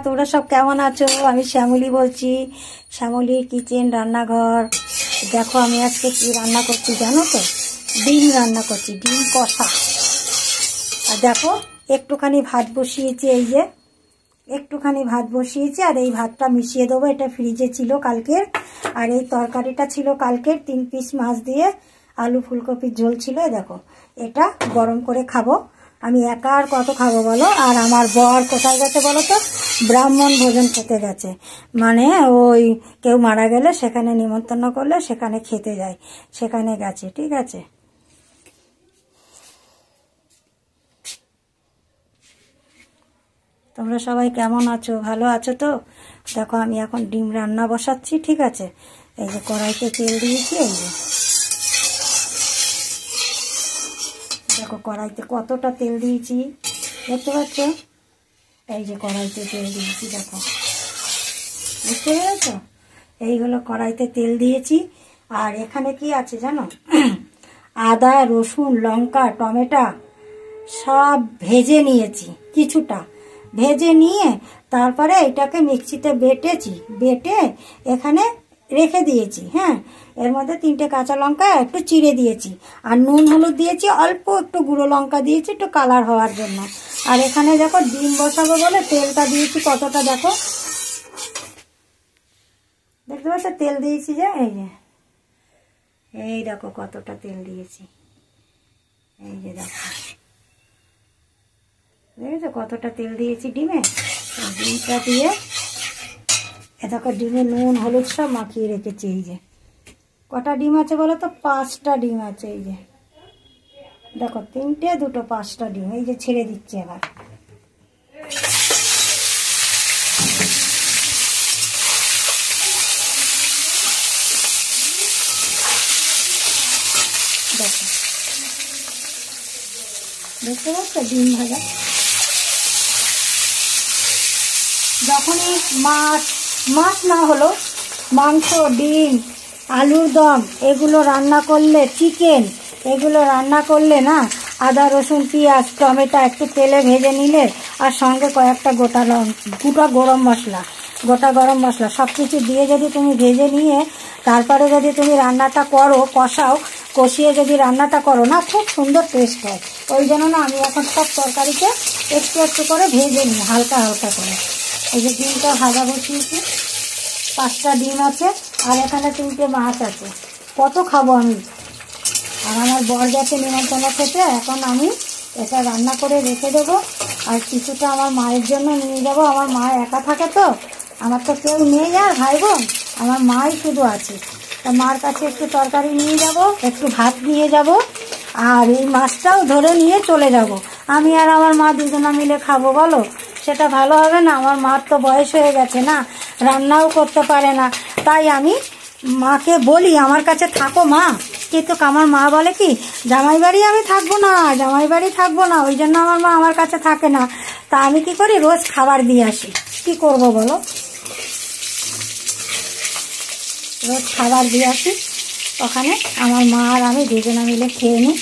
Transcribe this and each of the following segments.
তোমরা সব কেমন আছো? আমি শ্যামলী বলছি, শ্যামলী কিচেন রান্নাঘর। দেখো আমি আজকে কি রান্না করছি জানো তো? ডিম রান্না করছি, ডিম কষা। আর দেখো একটুখানি ভাত বসিয়েছি, এই যে একটুখানি ভাত বসিয়েছি, আর এই ভাতটা মিশিয়ে দেবো। এটা ফ্রিজে ছিল কালকের, আর এই তরকারিটা ছিল কালকের 3 পিস মাছ দিয়ে আলু ফুলকপির ঝোল ছিল। দেখো এটা গরম করে খাবো। আমি একা আর কত খাবো বলো? আর আমার বর কোথায় গেছে বলো তো? ব্রাহ্মণ ভোজন খেতে গেছে, মানে ওই কেউ মারা গেলে সেখানে নিমন্ত্রণ করলে সেখানে খেতে যায়, সেখানে গেছে। ঠিক আছে, তোমরা সবাই কেমন আছো? ভালো আছো তো? দেখো আমি এখন ডিম রান্না বসাচ্ছি। ঠিক আছে, এই যে কড়াইতে তেল দিয়েছি, এই যে দেখো কড়াইতে কতটা তেল দিয়েছি, দেখতে পাচ্ছ? এই যে কড়াইতে তেল দিয়েছি, দেখো বুঝতে পেরেছ? এই হলো কড়াইতে তেল দিয়েছি। আর এখানে কি আছে জানো? আদা রসুন লঙ্কা টমেটো সব ভেজে নিয়েছি, কিছুটা ভেজে নিয়ে তারপরে এটাকে মিক্সিতে বেটে এখানে রেখে দিয়েছি। হ্যাঁ, এর মধ্যে 3টে কাঁচা লঙ্কা একটু চিড়ে দিয়েছি, আর নুন হলুদ দিয়েছি, অল্প একটু গুঁড়ো লঙ্কা দিয়েছি একটু কালার হওয়ার জন্য। আর এখানে দেখো ডিম বসাবো বলে তেলটা দিয়েছি কতটা, দেখো দেখতে পাচ্ছ তেল দিয়েছি, যে এই দেখো কতটা তেল দিয়েছি, এই যে দেখো দেখেছো কতটা তেল দিয়েছি ডিমে। ডিমটা দিয়ে দেখো ডিমে নুন হলুদ সব মাখিয়ে রেখেছি। এই যে কটা ডিম আছে বলো তো? 5টা ডিম আছে। এই যে দেখো 3টে 2টো 5টা ডিম এই যে ছেড়ে দিচ্ছে। এবার দেখো দেখতে পাচ্ছ ডিম ভাজা। যখনই মাছ না হলো মাংস ডিম আলুর দম এগুলো রান্না করলে, চিকেন এগুলো রান্না করলে না, আদা রসুন পেঁয়াজ টমেটো একটু তেলে ভেজে নিলে, আর সঙ্গে কয়েকটা গোটা গরম মশলা সব কিছু দিয়ে যদি তুমি ভেজে নিয়ে তারপরে যদি তুমি রান্নাটা করো, কষিয়ে যদি রান্নাটা করো না, খুব সুন্দর টেস্ট হয়। ওই জন্য না আমি এখন সব তরকারিতে একটু একটু করে ভেজে নিই, হালকা হালকা করে। এই যে ডিমটা ভাজা বসিয়েছি, 5টা ডিম আছে, আর এখানে 3টে মাছ আছে। কত খাবো আমি? আর আমার বর গেছে নিমন্ত্রণ খেতে, এখন আমি এটা রান্না করে রেখে দেবো। আর কিছুটা আমার মায়ের জন্য নিয়ে যাব। আমার মা একা থাকে তো, আমার তো কেউ নেই আর ভাই বোন, আমার মাই শুধু আছে। তা মার কাছে একটু তরকারি নিয়ে যাব, একটু ভাত নিয়ে যাব, আর এই মাছটাও ধরে নিয়ে চলে যাব। আমি আর আমার মা দুজনা মিলে খাবো বলো? সেটা ভালো হবে না? আমার মার তো বয়স হয়ে গেছে না, রান্নাও করতে পারে না। তাই আমি মাকে বলি আমার কাছে থাকো মা, কিন্তু আমার মা বলে কি, জামাই বাড়ি আমি থাকবো না, ওই জন্য আমার মা আমার কাছে থাকে না। তা আমি কি করি, রোজ খাবার দিয়ে আসি। কি করব বলো? রোজ খাবার দিয়ে আসি, ওখানে আমার মা আর আমি দুজনে মিলে খেয়ে নিই।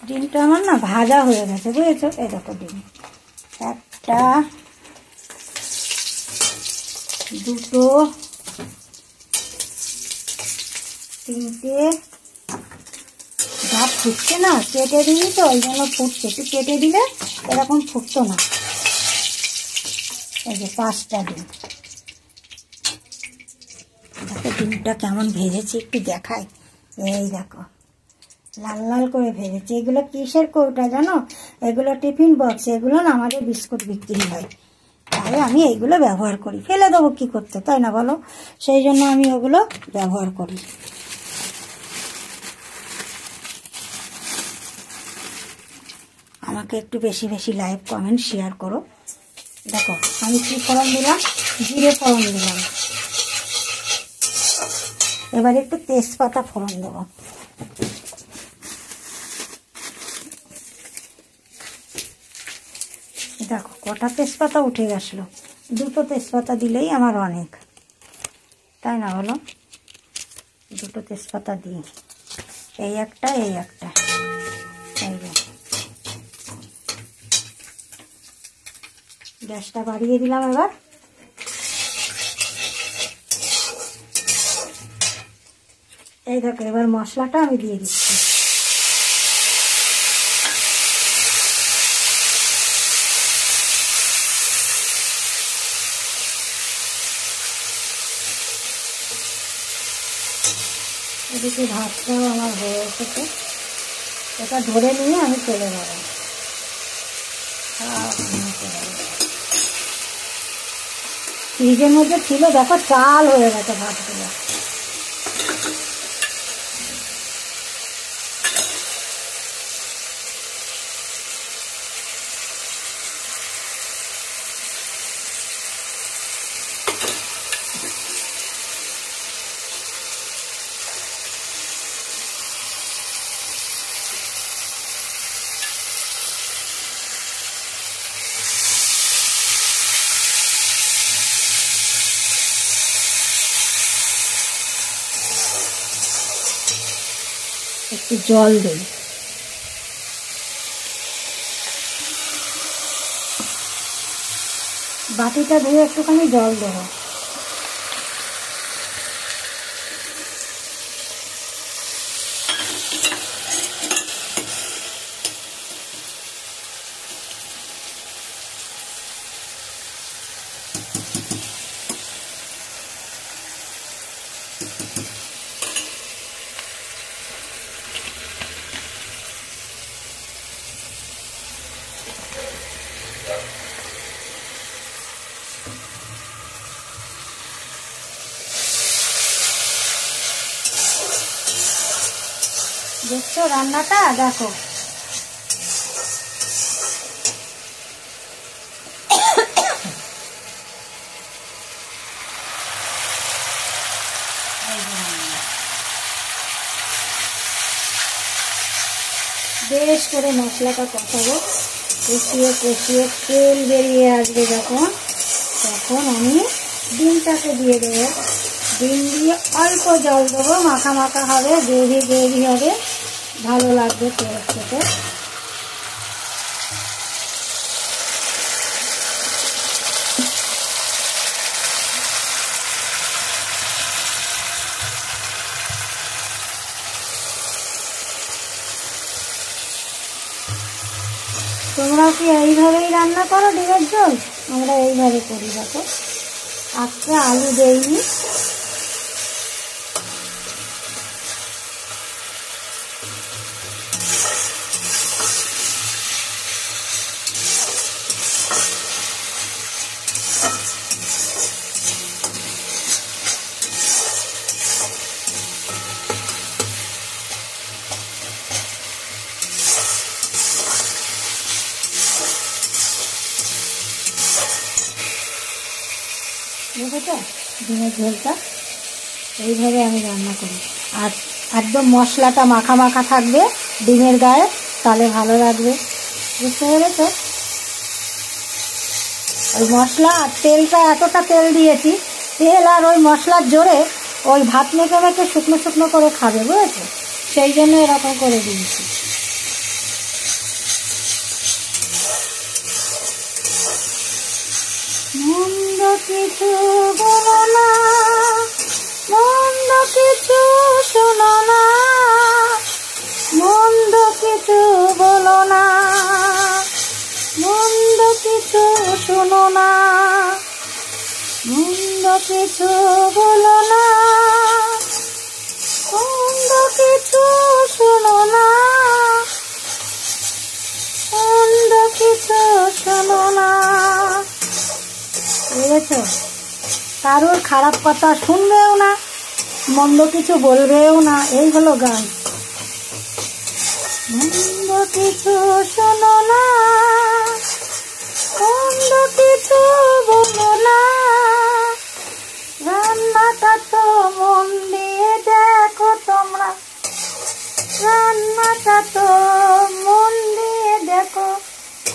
ডিমটা আমার না ভাজা হয়ে গেছে, বুঝেছো? এই দেখো ডিম 1টা 2টো 3টে। যা ফুটছে না, কেটে দিই তো ওই জন্য ফুটছে, একটু কেটে দিলে এরকম ফুটতো না। এই যে 5টা ডিম, দেখো ডিমটা কেমন ভেজেছি একটু দেখাই। এই দেখো লাল লাল করে ভেজেছি। এগুলো কিসের কৌটা জানো? এগুলো টিফিন বক্স, এগুলো না আমাদের বিস্কুট বিক্রি হয়, তাই আমি এইগুলো ব্যবহার করি। ফেলে দেবো কি করতে, তাই না বলো? সেই জন্য আমি ওগুলো ব্যবহার করি। আমাকে একটু বেশি বেশি লাইক কমেন্ট শেয়ার করো। দেখো আমি কি ফোড়ন দিলাম, জিরে ফোড়ন দিলাম। এবার একটু তেজপাতা ফোড়ন দেবো। দেখো কটা তেজপাতা উঠে গেছিলো। 2টো তেজপাতা দিলেই আমার অনেক, তাই না বলো? 2টো তেজপাতা দিই, এই একটা এই যে গ্যাসটা বাড়িয়ে দিলাম। এবার এই দেখো, এবার মশলাটা আমি দিয়ে দিচ্ছি। এদিকে ভাতটাও আমার হয়ে এসেছে, এটা ধরে নিয়ে আমি চলে যাব। ফ্রিজের মধ্যে ছিল, দেখো চাল হয়ে গেছে ভাতগুলো। একটু জল দিই। বাটিটা ধুয়ে একটুখানি জল দেবো। দেখছো রান্নাটা, দেখো বেশ করে মশলাটা কষাবো, কষিয়ে কষিয়ে তেল বেরিয়ে আসবে যখন, তখন আমি ডিমটাকে দিয়ে দেবো। ডিম দিয়ে অল্প জল দেবো, মাখা মাখা হবে, গ্রেভি গ্রেভি হবে, ভালো লাগবে খেতে। তোমরা কি এইভাবেই রান্না করো ডিমের ঝোল? আমরা এইভাবে করি। দেখো আজকে আলু দেইনি। বুঝেছো? ডিমের ঝোলটা এইভাবে আমি রান্না করি। আর একদম মশলাটা মাখা মাখা থাকবে ডিমের গায়ে, তাহলে ভালো লাগবে। বুঝতে পেরেছো? ওই মশলা আর তেলটা, এতটা তেল দিয়েছি, তেল আর ওই মশলার জোরে ওই ভাত মেখে মেখে শুকনো শুকনো করে খাবে, বুঝেছো? সেই জন্য এরকম করে দিয়েছি। মন্দ কিছু বলো না, মন্দ কিছু শোনো না, মন্দ কিছু বলো না, মন্দ কিছু শোনো না, মন্দ কিছু বলো না, মন্দ কিছু শোনো না, মন্দ কিছু শোনো না। বুঝেছো? কারোর খারাপ কথা শুনবেও না, মন্দ কিছু বলবেও না, এই হলো গান। মন্দ কিছু শোনো না, মন্দ কিছু বলো না, রান্নাটা তো মন দিয়ে দেখো তোমরা, রান্নাটা তো মন দিয়ে দেখো,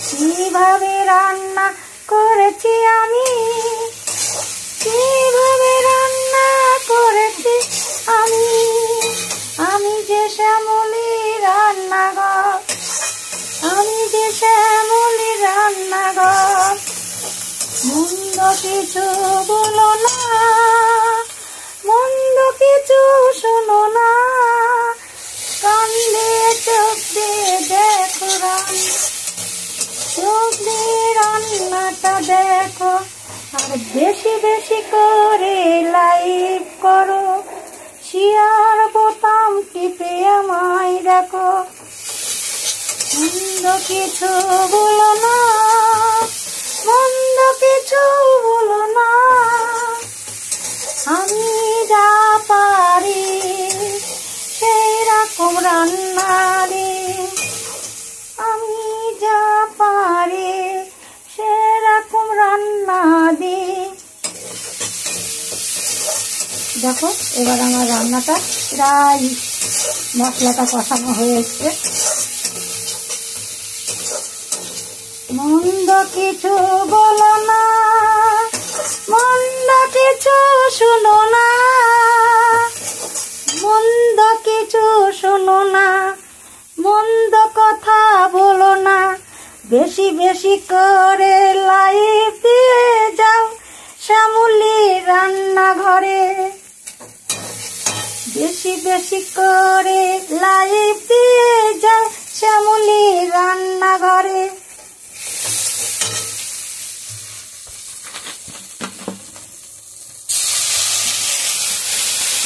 কিভাবে রান্না করেছি আমি, কিভাবে রান্না করেছি আমি, আমি যে শ্যামলী রান্নাঘর, আমি যে শ্যামলী রান্নাঘর, মন্দ কিছু বলো না, মন্দ কিছু শোনো না, কান দিয়ে চোখ দিয়ে দেখো চোখ দিয়ে রান্নাটা দেখো, আর বেশি বেশি করে লাইক করো, শেয়ার বোতাম টিপে আমায় দেখো। মন্দ কিছু বলো না, মন্দ কিছু বলো না, আমি যা পারি সেই রকম রান্নারি, আমি যা পারি সেরকম রান্না দি। দেখো এবার আমার রান্নাটা প্রায় মশলাটা কষানো হয়ে এসছে। মন্দ কিছু বলো না, মন্দ কিছু শোনো না, মন্দ কিছু শোনো না, মন্দ কথা বলো না, বেশি বেশি করে লাইক দিয়ে যাও শ্যামলী রান্নাঘরে, বেশি বেশি করে লাইক দিয়ে যাও শ্যামলী রান্নাঘরে।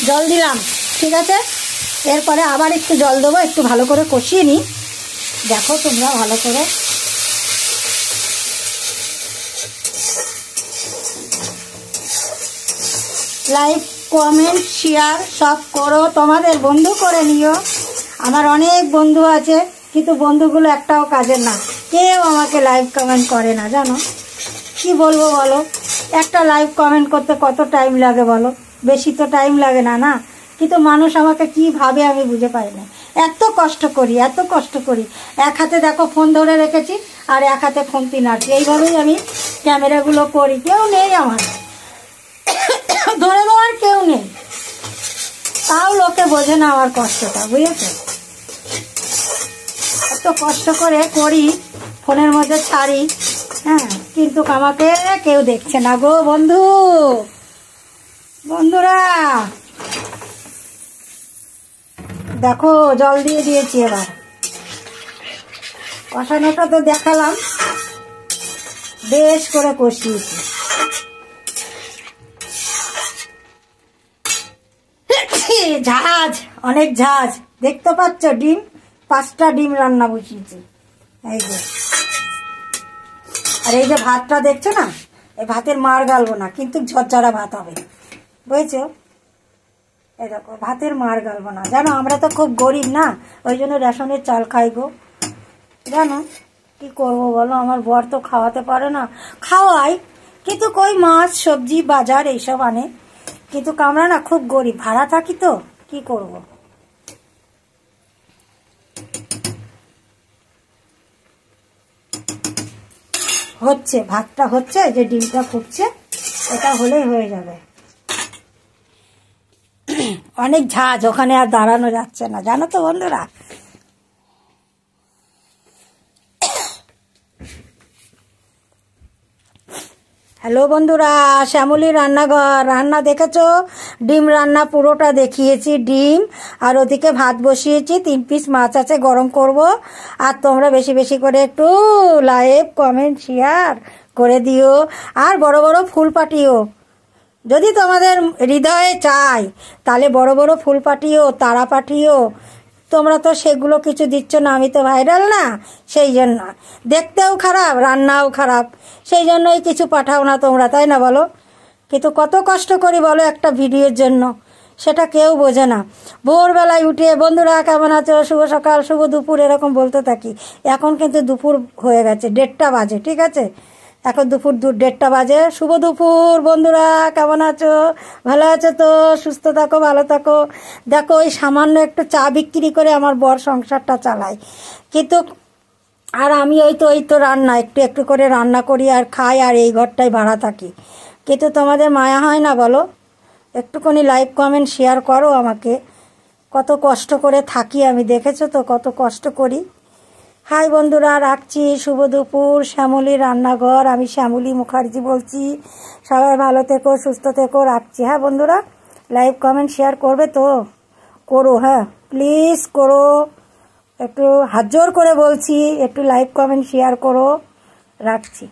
জল দিলাম, ঠিক আছে। এরপরে আবার একটু জল দেবো, একটু ভালো করে কষিয়ে নিই। দেখো তোমরা ভালো করে, লাইক কমেন্ট শেয়ার সব করো, তোমাদের বন্ধু করে নিও। আমার অনেক বন্ধু আছে, কিন্তু বন্ধুগুলো একটাও কাজের না, কেউ আমাকে লাইক কমেন্ট করে না, জানো কি বলবো বলো। একটা লাইক কমেন্ট করতে কত টাইম লাগে বলো, বেশি তো টাইম লাগে না, না? কিন্তু মানুষ আমাকে কি ভাবে আমি বুঝে পাই না। এত কষ্ট করি, এত কষ্ট করি, এক হাতে দেখো ফোন ধরে রেখেছি আর এক হাতে খুন্তি নাড়ছি, এইভাবেই আমি ক্যামেরাগুলো করি। কেউ নেই আমার ধরে দেওয়ার, কেউ নেই, তাও লোকে বোঝে না আমার কষ্টটা, বুঝেছো? এত কষ্ট করে করি, ফোনের মধ্যে ছাড়ি, হ্যাঁ, কিন্তু আমাকে কেউ দেখছে না গো বন্ধু, বন্ধুরা। দেখো জল দিয়ে দিয়েছি, এবার কষানোটা তো দেখালাম, বেশ করে কষিয়েছি। ঝাঁজ, অনেক ঝাঁজ, দেখতে পাচ্ছ? ডিম 5টা ডিম রান্না বসিয়েছি, এই যে। আর এই যে ভাতটা দেখছো না, এই ভাতের মার গালবো না, কিন্তু ঝরঝরা ভাত হবে, বুঝেছো? এই দেখো ভাতের মার গালবো না, জানো আমরা তো খুব গরিব না, ওই জন্য রেশনের চাল খাই গো, জানো কি করবো বলো। আমার বর তো খাওয়াতে পারে না, খাওয়াই কিন্তু কই মাছ সবজি বাজার এইসব আনে, কিন্তু আমরা না খুব গরিব, ভাড়া থাকি তো, কি করব। হচ্ছে ভাতটা হচ্ছে, যে ডিমটা ফুটছে, এটা হলেই হয়ে যাবে। অনেক ঝাঁজ, ওখানে আর দাঁড়ানো যাচ্ছে না, জানো তো বন্ধুরা। হ্যালো বন্ধুরা, শ্যামলী রান্নাঘর, রান্না দেখেছো? ডিম রান্না পুরোটা দেখিয়েছি, ডিম আর ওদিকে ভাত বসিয়েছি, 3 পিস মাছ আছে, গরম করব। আর তোমরা বেশি বেশি করে একটু লাইক কমেন্ট শেয়ার করে দিও, আর বড় বড় ফুল পাঠিও, যদি তোমাদের হৃদয়ে চাই তাহলে বড় বড় ফুল পাঠিও, তারা পাঠিও। তোমরা তো সেগুলো কিছু দিচ্ছ না, আমি তো ভাইরাল না, সেই জন্য দেখতেও খারাপ, রান্নাও খারাপ, সেই জন্যই কিছু পাঠাও না তোমরা, তাই না বলো? কিন্তু কত কষ্ট করি বলো একটা ভিডিওর জন্য, সেটা কেউ বোঝে না। ভোরবেলায় উঠে বন্ধুরা কেমন আছো, শুভ সকাল, শুভ দুপুর, এরকম বলতে থাকি। এখন কিন্তু দুপুর হয়ে গেছে, 1:30 বাজে, ঠিক আছে? এখন দুপুর 1:30 বাজে। শুভ দুপুর বন্ধুরা, কেমন আছো? ভালো আছো তো? সুস্থ থাকো, ভালো থাকো। দেখো ওই সামান্য একটু চা বিক্রি করে আমার বর সংসারটা চালায়, কিন্তু আর আমি ওই তো রান্না একটু একটু করে রান্না করি আর খাই, আর এই ঘরটায় ভাড়া থাকি। কিন্তু তোমাদের মায়া হয় না বলো? একটুখানি লাইক কমেন্ট শেয়ার করো আমাকে। কত কষ্ট করে থাকি আমি, দেখেছো তো কত কষ্ট করি। হাই বন্ধুরা, রাখছি। শুভ দুপুর, শ্যামলী রান্নাঘর। আমি শ্যামলী মুখার্জি বলছি। সবাই ভালো থেকো, সুস্থ থেকো। রাখছি। হ্যাঁ বন্ধুরা, লাইক কমেন্ট শেয়ার করবে তো? করো, হ্যাঁ প্লিজ করো। একটু হাত জোর করে বলছি, একটু লাইক কমেন্ট শেয়ার করো। রাখছি।